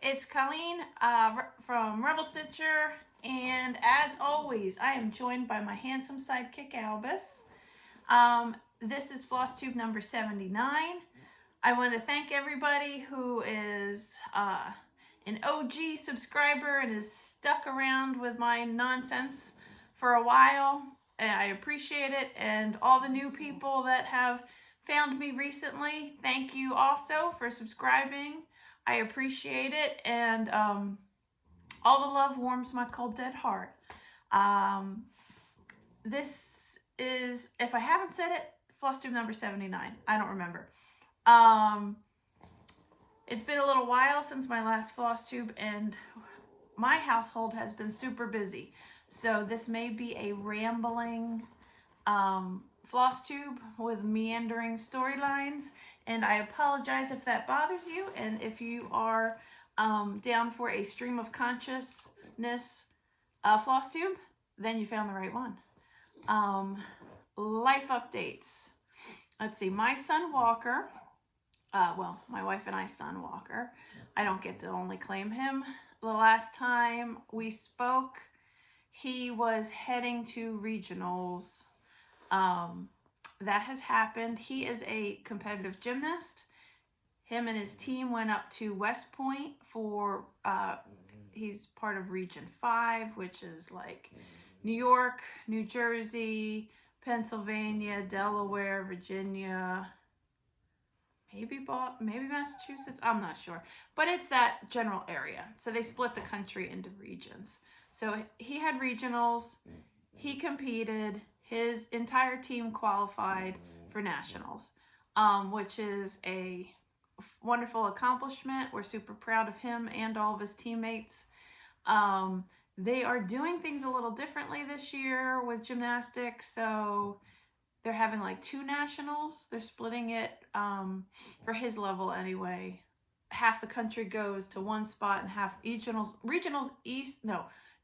It's Colleen from Rebel Stitcher, and as always, I am joined by my handsome sidekick, Albus. This is FlossTube number 79. I want to thank everybody who is an OG subscriber and is stuck around with my nonsense for a while. I appreciate it, and all the new people that have found me recently, thank you also for subscribing. I appreciate it, and all the love warms my cold dead heart. This is, if I haven't said it, FlossTube number 79. I don't remember. It's been a little while since my last FlossTube, and my household has been super busy. So this may be a rambling FlossTube with meandering storylines, and I apologize if that bothers you. And if you are down for a stream of consciousness FlossTube, then you found the right one. Life updates. Let's see, my son Walker, my wife and I's son Walker, I don't get to only claim him. The last time we spoke, he was heading to regionals. That has happened. He is a competitive gymnast. Him and his team went up to West Point for, he's part of Region 5, which is like New York, New Jersey, Pennsylvania, Delaware, Virginia, maybe Massachusetts, I'm not sure. But it's that general area. So they split the country into regions. So he had regionals, he competed, his entire team qualified for nationals, which is a wonderful accomplishment. We're super proud of him and all of his teammates. They are doing things a little differently this year with gymnastics. So they're having like 2 nationals. They're splitting it for his level anyway. Half the country goes to one spot and half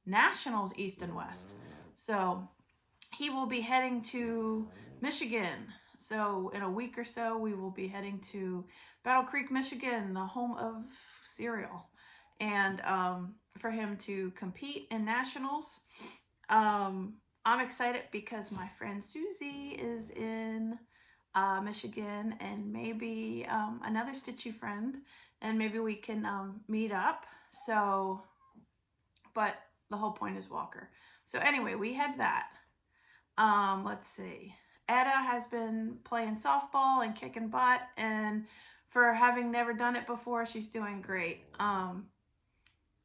nationals east and west. So he will be heading to Michigan. So in a week or so, we will be heading to Battle Creek, Michigan, the home of cereal. And for him to compete in nationals. I'm excited because my friend Susie is in Michigan, and maybe another Stitchy friend, and maybe we can meet up. So, but the whole point is Walker. So anyway, we had that. Let's see. Etta has been playing softball and kicking butt, and for having never done it before, she's doing great.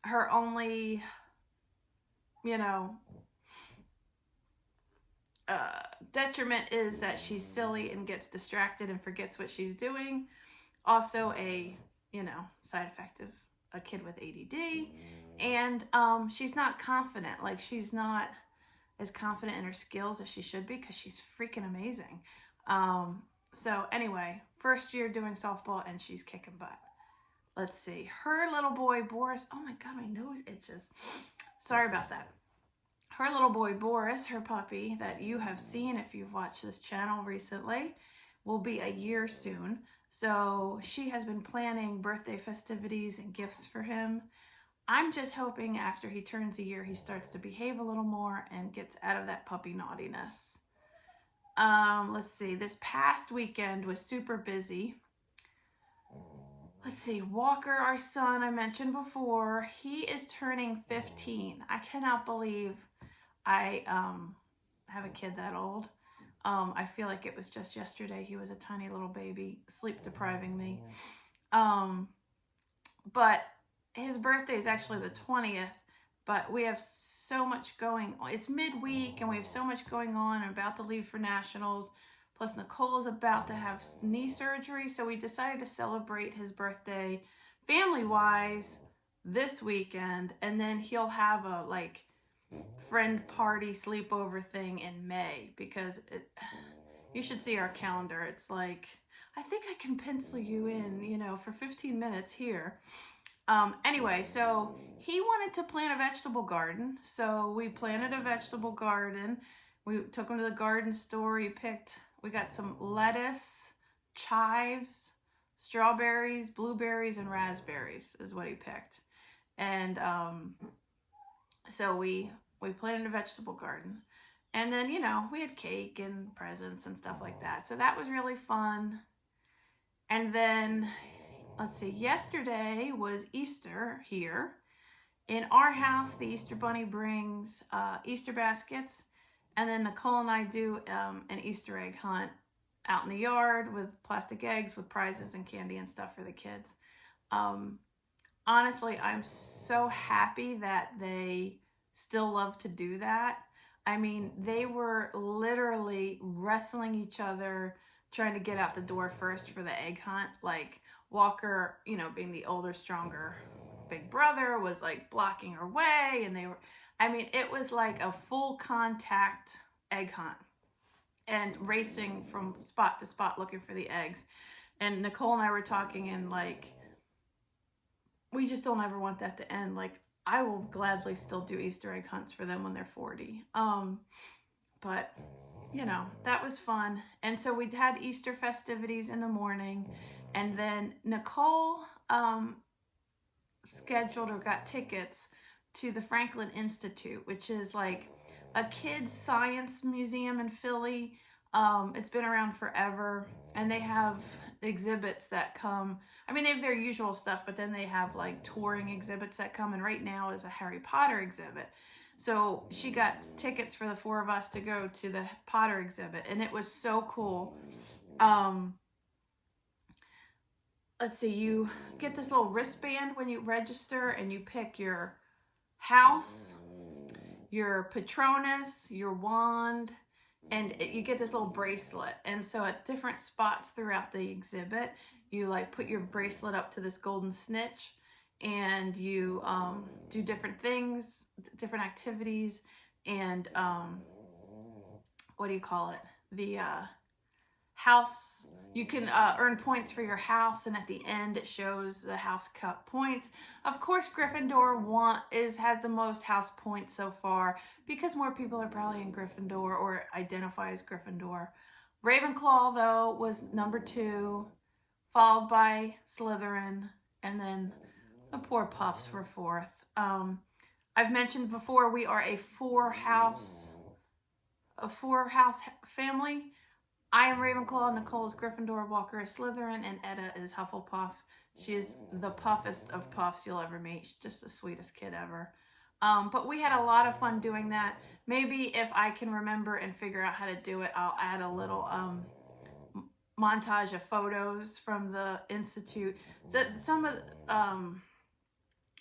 Her only, detriment is that she's silly and gets distracted and forgets what she's doing. Also a, side effect of a kid with ADD. And she's not confident. Like, she's not as confident in her skills as she should be, because she's freaking amazing. So anyway, first year doing softball, and she's kicking butt. Let's see. Her little boy, Boris. Oh my God, my nose itches. Sorry about that. Her little boy, Boris, her puppy, that you have seen if you've watched this channel recently, will be a year soon. So she has been planning birthday festivities and gifts for him. I'm just hoping after he turns a year, he starts to behave a little more and gets out of that puppy naughtiness. Let's see. This past weekend was super busy. Let's see, Walker, our son, I mentioned before, he is turning 15. I cannot believe I have a kid that old. I feel like it was just yesterday. He was a tiny little baby, sleep depriving me. But his birthday is actually the 20th, but we have so much going on. It's midweek, and we have so much going on. I'm about to leave for nationals. Plus, Nicole is about to have knee surgery, so we decided to celebrate his birthday family-wise this weekend, and then he'll have a, friend party sleepover thing in May, because you should see our calendar. It's like, I think I can pencil you in, for 15 minutes here. Anyway, so he wanted to plant a vegetable garden, so we planted a vegetable garden. We took him to the garden store. We got some lettuce, chives, strawberries, blueberries, and raspberries is what he picked. And so we planted a vegetable garden. And then, you know, we had cake and presents and stuff like that. So that was really fun. And then, let's see, yesterday was Easter here. In our house, the Easter Bunny brings Easter baskets. And then Nicole and I do an Easter egg hunt out in the yard with plastic eggs with prizes and candy and stuff for the kids. Honestly, I'm so happy that they still love to do that. I mean, they were literally wrestling each other, trying to get out the door first for the egg hunt. Like Walker, you know, being the older, stronger big brother, was like blocking her way. And they were, I mean, it was like a full contact egg hunt and racing from spot to spot looking for the eggs. And Nicole and I were talking, and like, we just don't ever want that to end. Like, I will gladly still do Easter egg hunts for them when they're 40. But, you know, that was fun. And so we had Easter festivities in the morning. And then Nicole scheduled or got tickets to the Franklin Institute, which is like a kids' science museum in Philly. It's been around forever. And they have exhibits that come. I mean, they have their usual stuff, but then they have like touring exhibits that come. And right now is a Harry Potter exhibit. So she got tickets for the 4 of us to go to the Potter exhibit, and it was so cool. Let's see, you get this little wristband when you register, and you pick your house, your Patronus, your wand, and you get this little bracelet. And so at different spots throughout the exhibit, you like put your bracelet up to this golden snitch, and you do different things, different activities, and what do you call it? The house, you can earn points for your house, and at the end it shows the house cup points. Of course, Gryffindor has the most house points so far, because more people are probably in Gryffindor or identify as Gryffindor. Ravenclaw, though, was number 2, followed by Slytherin, and then the poor Puffs were 4th. I've mentioned before, we are a 4-house family. I am Ravenclaw, Nicole is Gryffindor, Walker is Slytherin, and Etta is Hufflepuff. She is the puffest of puffs you'll ever meet. She's just the sweetest kid ever. But we had a lot of fun doing that. Maybe if I can remember and figure out how to do it, I'll add a little montage of photos from the Institute. So some of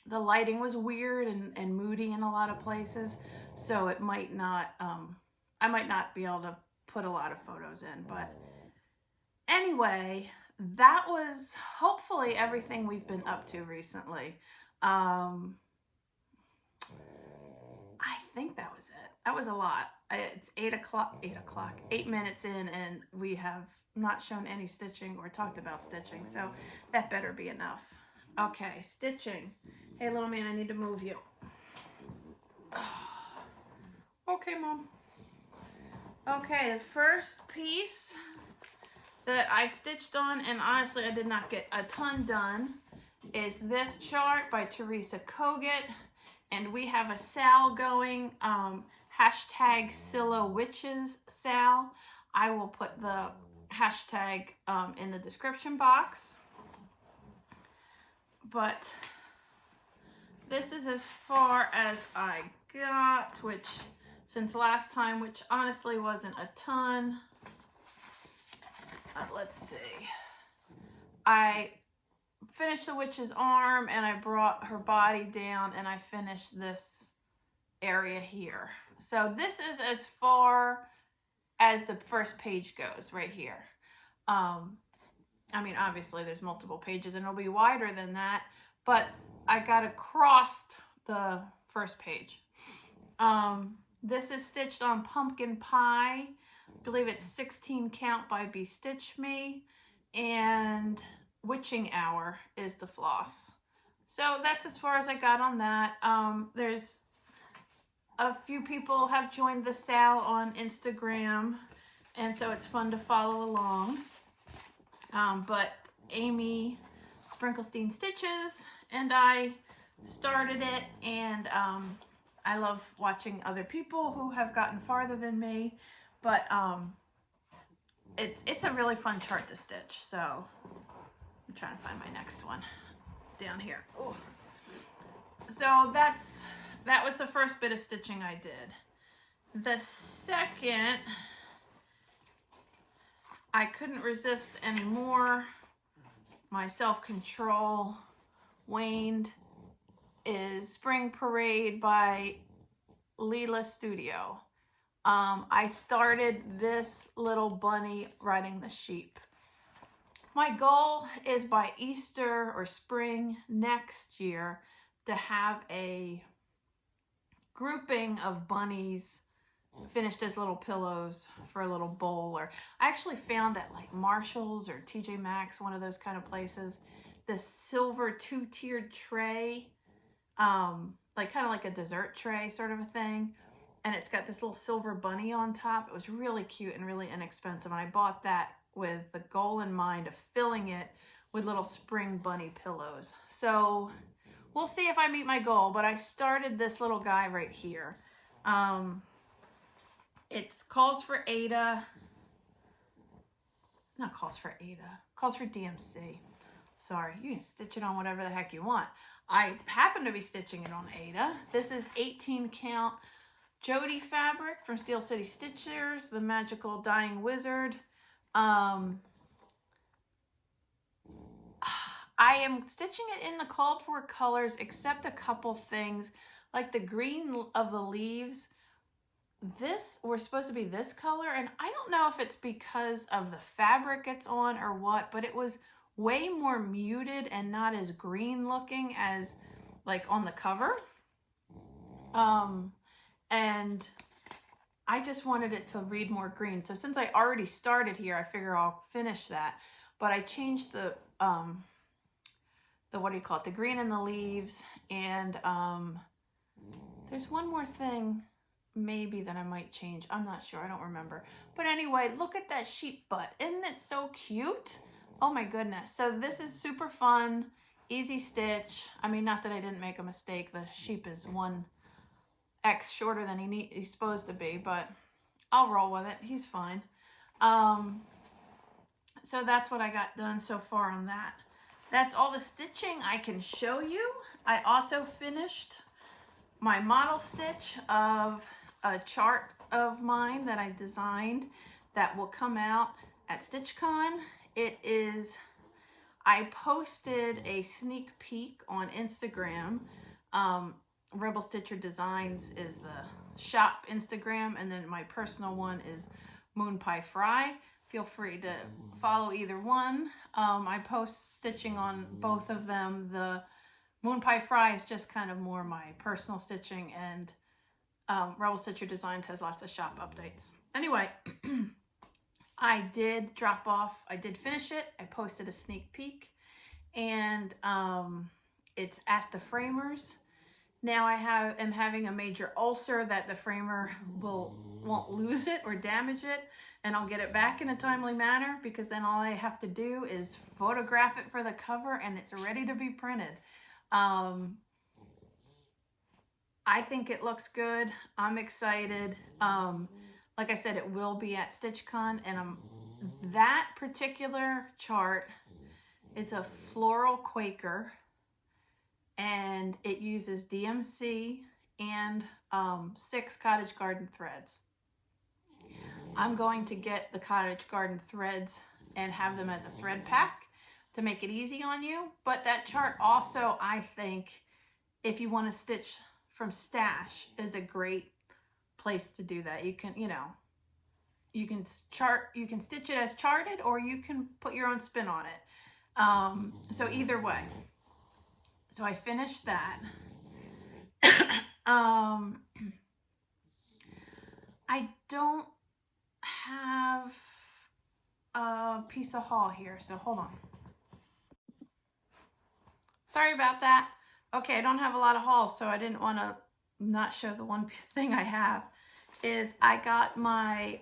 the lighting was weird and moody in a lot of places, so it might not, I might not be able to put a lot of photos in. But anyway, that was hopefully everything we've been up to recently. I think that was it. That was a lot. It's 8 minutes in, and we have not shown any stitching or talked about stitching, so that better be enough. Okay, stitching. Hey, little man, I need to move you. Okay, Mom. Okay, the first piece that I stitched on, and honestly I did not get a ton done, is this chart by Teresa Kogut. And we have a Sal going, hashtag Scylla Witches Sal. I will put the hashtag in the description box. But this is as far as I got, which since last time, which honestly wasn't a ton. Let's see. I finished the witch's arm, and I brought her body down, and I finished this area here. So this is as far as the first page goes right here. I mean, obviously there's multiple pages and it'll be wider than that, but I got across the first page. This is stitched on Pumpkin Pie. I believe it's 16 count by Be Stitch Me, and Witching Hour is the floss. So that's as far as I got on that. There's a few people have joined the Sal on Instagram, and so it's fun to follow along. But Amy Sprinklestein Stitches and I started it, and I love watching other people who have gotten farther than me, but it's a really fun chart to stitch. So I'm trying to find my next one down here. Ooh. So that was the first bit of stitching I did. The second, I couldn't resist anymore. My self-control waned, is Spring Parade by Leela Studio. I started this little bunny riding the sheep. My goal is by Easter or spring next year to have a grouping of bunnies finished as little pillows for a little bowl. Or I actually found at like Marshall's or TJ Maxx, one of those kind of places, this silver 2-tiered tray, like kind of like a dessert tray sort of a thing. And it's got this little silver bunny on top. It was really cute and really inexpensive. And I bought that with the goal in mind of filling it with little spring bunny pillows. So we'll see if I meet my goal, but I started this little guy right here. It calls for Ada. Not calls for Ada. Calls for DMC. Sorry, you can stitch it on whatever the heck you want. I happen to be stitching it on Ada. This is 18 count Jody fabric from Steel City Stitchers, the Magical Dying Wizard. I am stitching it in the called for colors, except a couple things, like the green of the leaves. This were supposed to be this color, and I don't know if it's because of the fabric it's on or what, but it was way more muted and not as green looking as like on the cover. And I just wanted it to read more green. So since I already started here, I figure I'll finish that. But I changed the what do you call it? The green in the leaves. And there's one more thing maybe that I might change. I'm not sure. I don't remember. But anyway, look at that sheep butt. Isn't it so cute? Oh my goodness. So this is super fun, easy stitch. I mean, not that I didn't make a mistake. The sheep is 1X shorter than he's supposed to be, but I'll roll with it. He's fine. So that's what I got done so far on that. That's all the stitching I can show you. I also finished my model stitch of a chart of mine that I designed that will come out at StitchCon. It is, I posted a sneak peek on Instagram. Rebel Stitcher Designs is the shop Instagram, and then my personal one is Moon Pie Fry. Feel free to follow either one. I post stitching on both of them. The Moon Pie Fry is just kind of more my personal stitching, and Rebel Stitcher Designs has lots of shop updates. Anyway, I did drop off. I did finish it. I posted a sneak peek, and it's at the Framers. Now I am having a major ulcer that the framer won't lose it or damage it, and I'll get it back in a timely manner, because then all I have to do is photograph it for the cover and it's ready to be printed. I think it looks good. I'm excited. Like I said, it will be at StitchCon, and that particular chart, it's a floral Quaker, and it uses DMC and 6 cottage garden threads. I'm going to get the cottage garden threads and have them as a thread pack to make it easy on you. But that chart also, I think, if you want to stitch from stash, is a great place to do that. You can, you can stitch it as charted, or you can put your own spin on it. So either way. So I finished that. I don't have a piece of haul here, so hold on. Sorry about that. Okay, I don't have a lot of hauls, so I didn't want to not show the one thing I have. Is I got my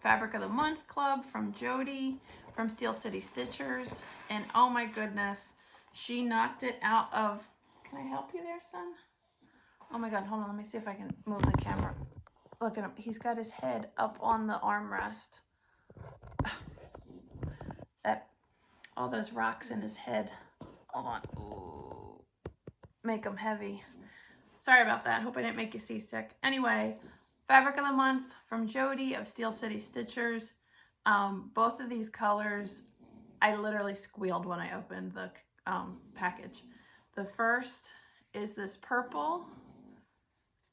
Fabric of the Month Club from Jody from Steel City Stitchers, and oh my goodness, she knocked it out of, Can I help you there, son? Oh my God, hold on. Let me see if I can move the camera. Look at him. He's got his head up on the armrest. That, all those rocks in his head. Hold on. Ooh, make him heavy. Sorry about that. Hope I didn't make you seasick. Anyway, fabric of the month from Jody of Steel City Stitchers. Both of these colors, I literally squealed when I opened the package. The first is this purple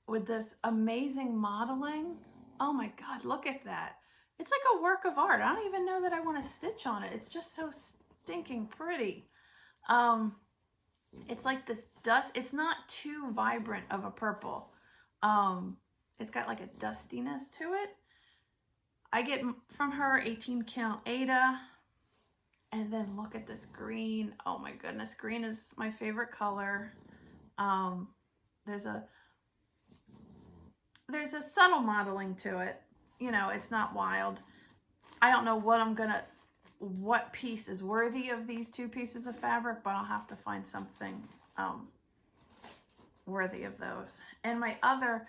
with this amazing modeling. Oh my God, look at that. It's like a work of art. I don't even know that I want to stitch on it. It's just so stinking pretty. It's like this dust. It's not too vibrant of a purple. It's got like a dustiness to it. I get from her 18 count Aida. And then look at this green. Oh my goodness, green is my favorite color. There's a subtle modeling to it. You know, it's not wild. I don't know what piece is worthy of these two pieces of fabric, but I'll have to find something worthy of those. And my other,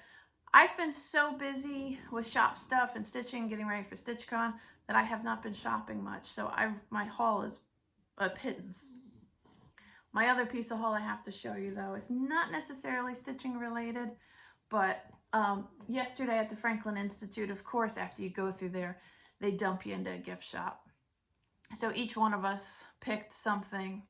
I've been so busy with shop stuff and stitching, getting ready for StitchCon, that I have not been shopping much. So my haul is a pittance. My other piece of haul I have to show you though is not necessarily stitching related, but yesterday at the Franklin Institute, of course, after you go through there, they dump you into a gift shop. So each one of us picked something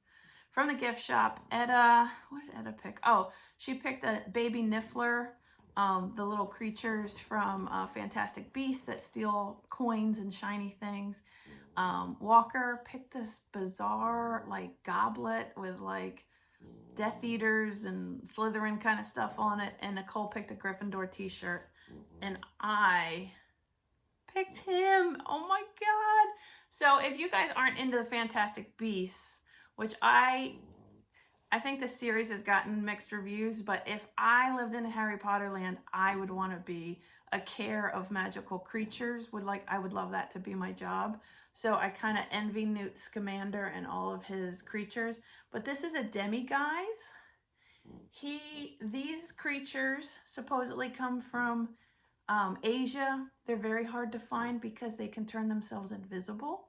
from the gift shop. Etta, what did Etta pick? Oh, she picked a baby Niffler, the little creatures from Fantastic Beasts that steal coins and shiny things. Walker picked this bizarre like goblet with like Death Eaters and Slytherin kind of stuff on it, and Nicole picked a Gryffindor t-shirt, and I picked him. Oh my God. So if you guys aren't into the Fantastic Beasts, which I think the series has gotten mixed reviews, but if I lived in Harry Potter land, I would want to be a care of magical creatures. I would love that to be my job. So I kind of envy Newt Scamander and all of his creatures. But this is a demiguise. These creatures supposedly come from Asia. They're very hard to find because they can turn themselves invisible.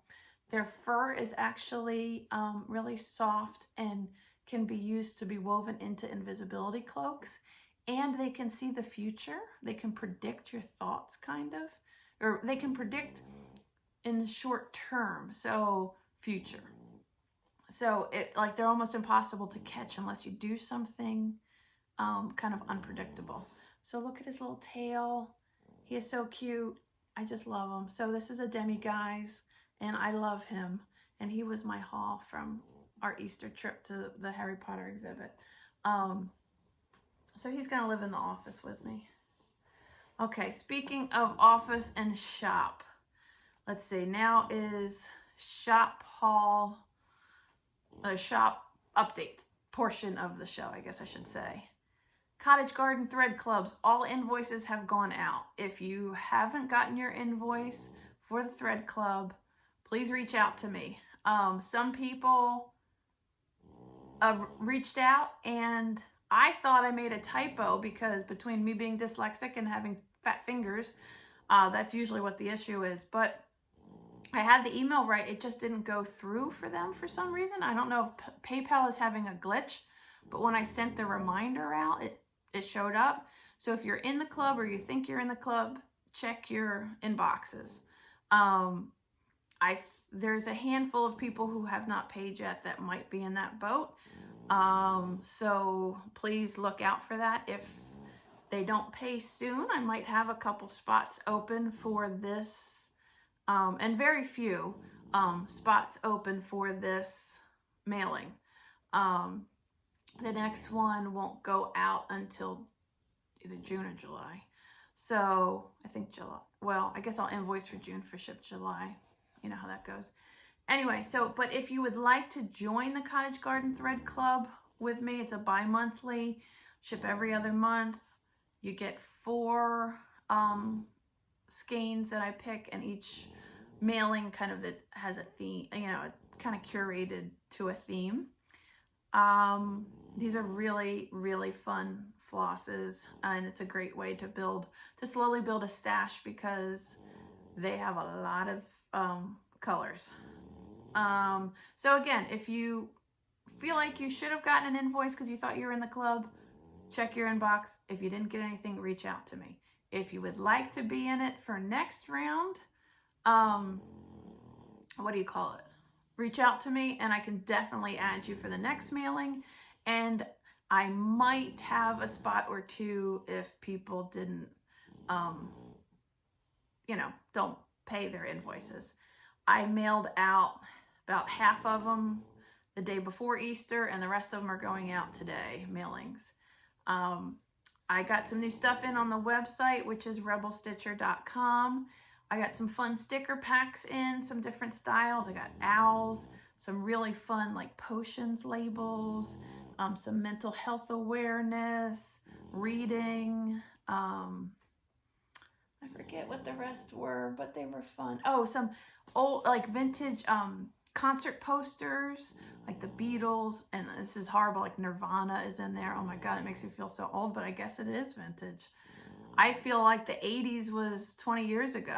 Their fur is actually really soft and can be used to be woven into invisibility cloaks. And they can see the future. They can predict your thoughts, kind of. Or they can predict in short term, so future. So they're almost impossible to catch unless you do something kind of unpredictable. So look at his little tail. He is so cute. I just love him. So this is a demiguise, and I love him. And he was my haul from our Easter trip to the Harry Potter exhibit. So he's gonna live in the office with me. Okay, speaking of office and shop, let's see, now is shop haul, the shop update portion of the show, I guess I should say. Cottage Garden Thread Clubs, all invoices have gone out. If you haven't gotten your invoice for the Thread Club, please reach out to me. Some people reached out, and I thought I made a typo because between me being dyslexic and having fat fingers, that's usually what the issue is. But I had the email right. It just didn't go through for them for some reason. I don't know if PayPal is having a glitch, but when I sent the reminder out, it showed up. So if you're in the club or you think you're in the club, check your inboxes. There's a handful of people who have not paid yet that might be in that boat. So please look out for that. If they don't pay soon, I might have a couple spots open for this, and very few spots open for this mailing. The next one won't go out until either June or July. So I think July. Well, I guess I'll invoice for June for ship July. You know how that goes. Anyway, but if you would like to join the Cottage Garden Thread Club with me, it's a bi-monthly, ship every other month. You get 4 skeins that I pick, and each mailing kind of that has a theme, you know, kind of curated to a theme. These are really, really fun flosses, and it's a great way to slowly build a stash because they have a lot of colors. So again, if you feel like you should have gotten an invoice because you thought you were in the club, check your inbox. If you didn't get anything, reach out to me. If you would like to be in it for next round, what do you call it? Reach out to me and I can definitely add you for the next mailing. And I might have a spot or two if people didn't, don't pay their invoices. I mailed out about half of them the day before Easter, and the rest of them are going out today, mailings. I got some new stuff in on the website, which is rebelstitcher.com. I got some fun sticker packs in, some different styles. I got owls, some really fun like potions labels, some mental health awareness, reading. I forget what the rest were, but they were fun. Oh, some old like vintage concert posters, like the Beatles, and this is horrible, like Nirvana is in there. Oh my God, it makes me feel so old, but I guess it is vintage. I feel like the 80s was 20 years ago,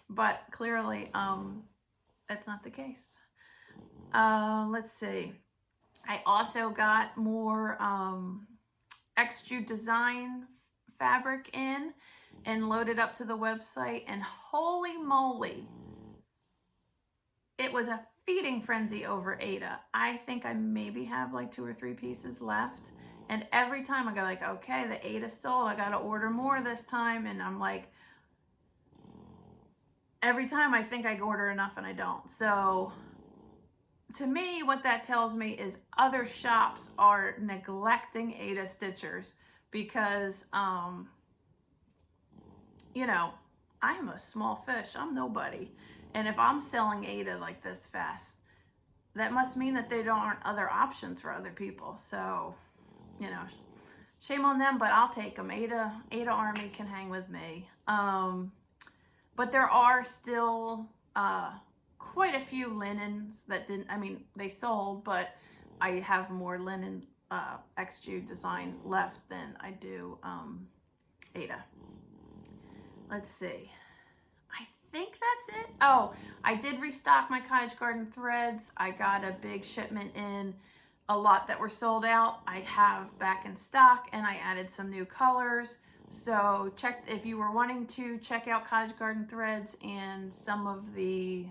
but clearly that's not the case. Let's see. I also got more Xtrude design fabric in and loaded up to the website, and holy moly, it was a feeding frenzy over Ada. I think I maybe have like 2 or 3 pieces left. And every time I go like, okay, the Ada sold, I got to order more this time. And I'm like, every time I think I order enough and I don't. So to me, what that tells me is other shops are neglecting Ada stitchers because, I'm a small fish. I'm nobody. And if I'm selling Ada like this fast, that must mean that there aren't other options for other people. So, shame on them, but I'll take them. Ada Army can hang with me. But there are still quite a few linens that they sold, but I have more linen Xtrude design left than I do Ada. Let's see. I think that's it. Oh, I did restock my Cottage Garden threads. I got a big shipment in, a lot that were sold out. I have back in stock, and I added some new colors. So check if you were wanting to check out Cottage Garden threads, and some of the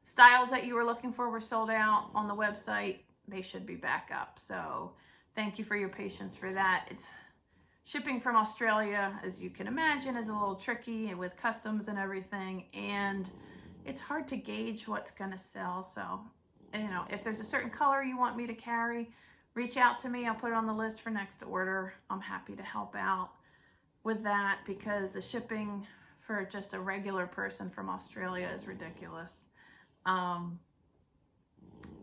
styles that you were looking for were sold out on the website. They should be back up. So thank you for your patience for that. It's shipping from Australia, as you can imagine, is a little tricky, and with customs and everything, and it's hard to gauge what's going to sell. So, if there's a certain color you want me to carry, reach out to me. I'll put it on the list for next order. I'm happy to help out with that because the shipping for just a regular person from Australia is ridiculous.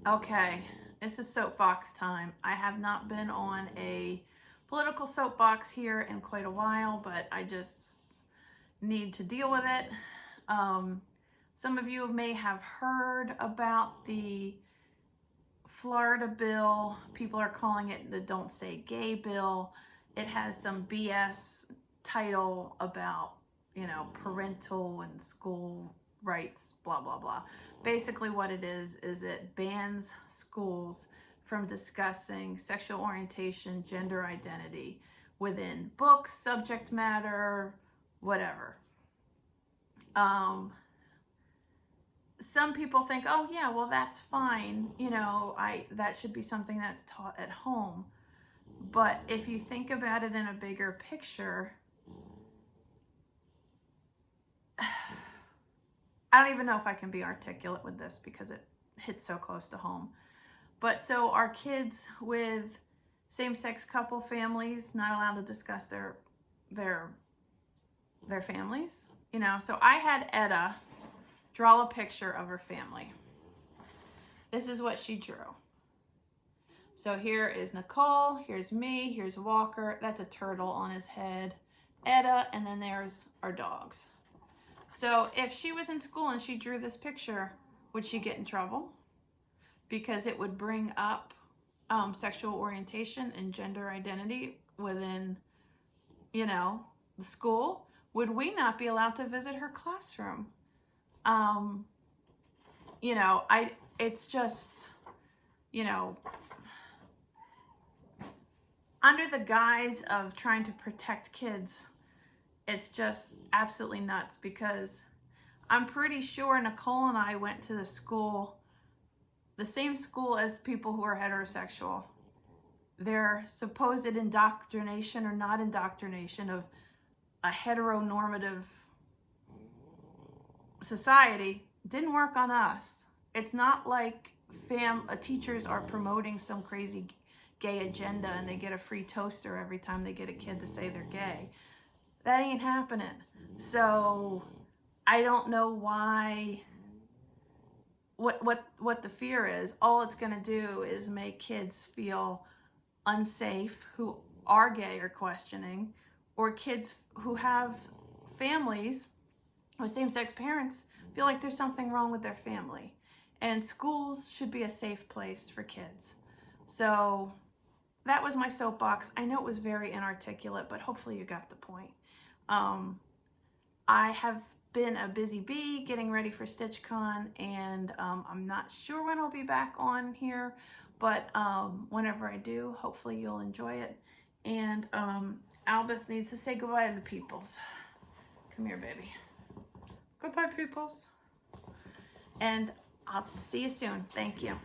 Okay, this is soapbox time. I have not been on a political soapbox here in quite a while, but I just need to deal with it. Some of you may have heard about the Florida bill. People are calling it the Don't Say Gay bill. It has some BS title about, parental and school rights, blah, blah, blah. Basically what it is it bans schools from discussing sexual orientation, gender identity within books, subject matter, whatever. Some people think, oh yeah, well that's fine. That should be something that's taught at home. But if you think about it in a bigger picture, I don't even know if I can be articulate with this because it hits so close to home. But so are kids with same-sex couple families not allowed to discuss their families? So I had Etta draw a picture of her family. This is what she drew. So here is Nicole, here's me, here's Walker. That's a turtle on his head. Etta, and then there's our dogs. So if she was in school and she drew this picture, would she get in trouble? Because it would bring up sexual orientation and gender identity within, you know, the school, would we not be allowed to visit her classroom? You know, it's just, you know, under the guise of trying to protect kids, it's just absolutely nuts, because I'm pretty sure Nicole and I went to the school, the same school as people who are heterosexual. Their supposed indoctrination or not indoctrination of a heteronormative society didn't work on us. It's not like teachers are promoting some crazy gay agenda and they get a free toaster every time they get a kid to say they're gay. That ain't happening. So I don't know why, what the fear is. All it's going to do is make kids feel unsafe who are gay or questioning, or kids who have families with same-sex parents feel like there's something wrong with their family. And schools should be a safe place for kids. So that was my soapbox. I know it was very inarticulate, but hopefully you got the point. I have been a busy bee getting ready for StitchCon, and I'm not sure when I'll be back on here, but whenever I do, hopefully you'll enjoy it. And Albus needs to say goodbye to the peoples. Come here, baby. Goodbye, peoples. And I'll see you soon. Thank you.